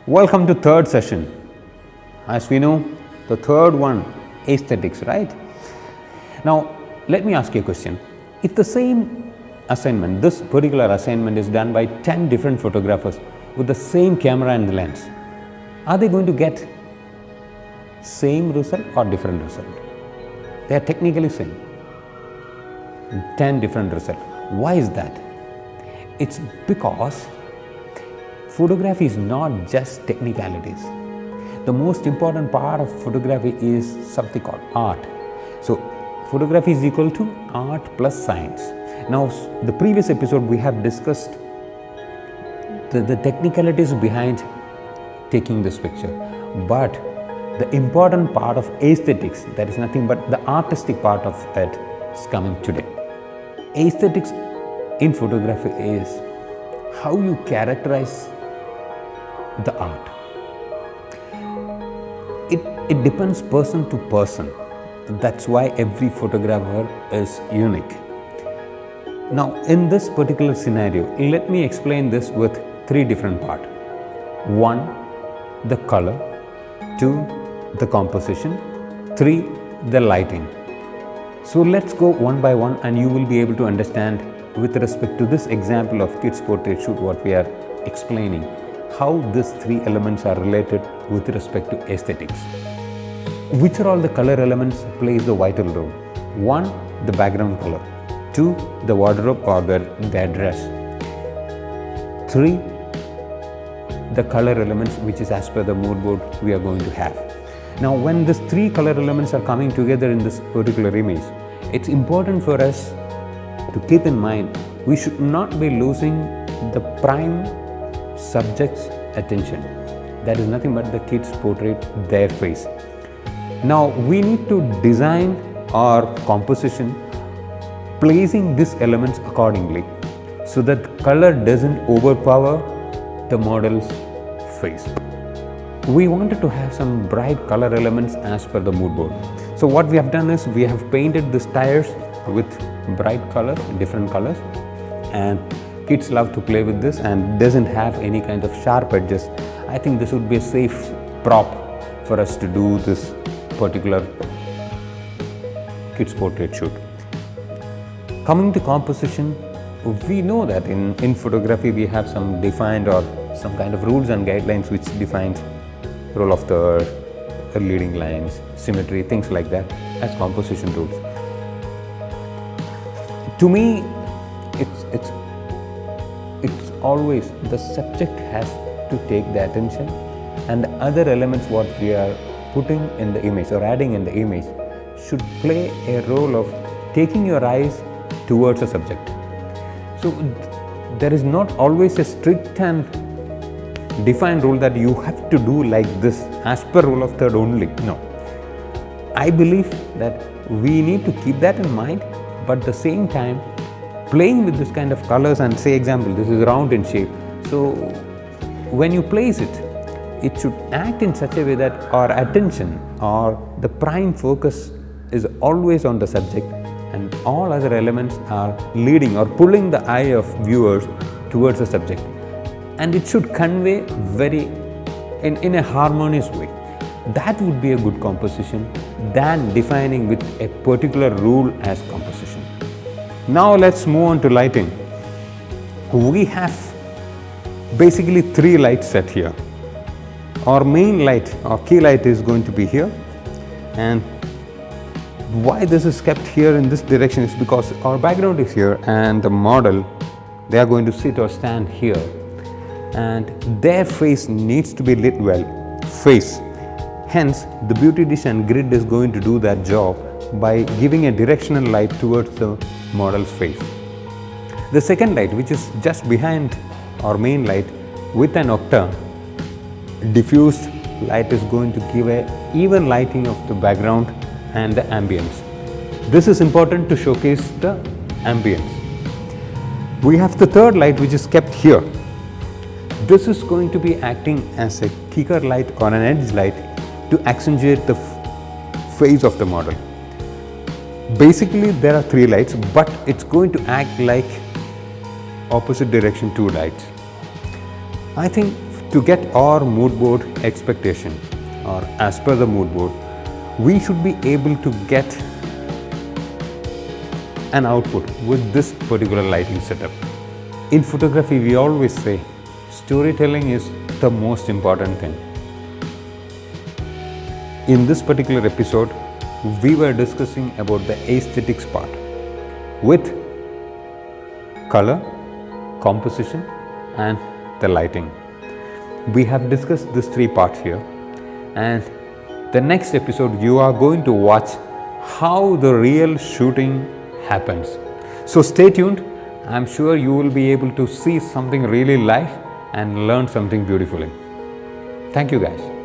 Welcome to third session. As we know, the third one, aesthetics, right? Now, let me ask you a question. If the same assignment, this particular assignment is done by 10 different photographers with the same camera and lens, are they going to get same result or different result? They are technically same. 10 different results. Why is that? It's because photography is not just technicalities. The most important part of photography is something called art. So, photography is equal to art plus science. Now, the previous episode we have discussed the technicalities behind taking this picture, but the important part of aesthetics, that is nothing but the artistic part of it, is coming today. Aesthetics in photography is how you characterize the art. It depends person to person. That's why every photographer is unique. Now, in this particular scenario, let me explain this with three different parts. One, the color. Two, the composition. Three, the lighting. So let's go one by one and you will be able to understand with respect to this example of kids portrait shoot what we are explaining, how these three elements are related with respect to aesthetics. Which are all the color elements plays the vital role? One, the background color. Two, the wardrobe or their dress. Three, the color elements which is as per the mood board we are going to have. Now, when these three color elements are coming together in this particular image, it's important for us to keep in mind we should not be losing the prime subject's attention. That is nothing but the kids portrait, their face. Now, we need to design our composition placing these elements accordingly so that color doesn't overpower the model's face. We wanted to have some bright color elements as per the mood board. So what we have done is we have painted these tires with bright colors, different colors, and kids love to play with this and doesn't have any kind of sharp edges. I think this would be a safe prop for us to do this particular kids portrait shoot. Coming to composition, we know that in photography we have some defined or some kind of rules and guidelines which defines role of third, leading lines, symmetry, things like that as composition rules. To me, it's always the subject has to take the attention and the other elements what we are putting in the image or adding in the image should play a role of taking your eyes towards a subject. So there is not always a strict and defined rule that you have to do like this as per rule of third only. No. I believe that we need to keep that in mind, but at the same time playing with this kind of colors and say example this is round in shape. So when you place it, it should act in such a way that our attention or the prime focus is always on the subject and all other elements are leading or pulling the eye of viewers towards the subject. And it should convey very in a harmonious way. That would be a good composition than defining with a particular rule as composition. Now let's move on to lighting. We have basically three lights set here. Our main light, our key light is going to be here, and why this is kept here in this direction is because our background is here and the model, they are going to sit or stand here and their face needs to be lit well, face. Hence, the beauty dish and grid is going to do that job by giving a directional light towards the model's face. The second light, which is just behind our main light with an octa, diffused light is going to give a even lighting of the background and the ambience. This is important to showcase the ambience. We have the third light which is kept here. This is going to be acting as a kicker light or an edge light to accentuate the face of the model. Basically there are three lights, but it's going to act like opposite direction two lights. I think To get our mood board expectation, or as per the mood board, we should be able to get an output with this particular lighting setup. In photography, we always say storytelling is the most important thing. In this particular episode, we were discussing about the aesthetics part with color, composition, and the lighting. We have discussed these three parts here, and the next episode you are going to watch how the real shooting happens. So stay tuned. I'm sure you will be able to see something really live and learn something beautifully. Thank you guys.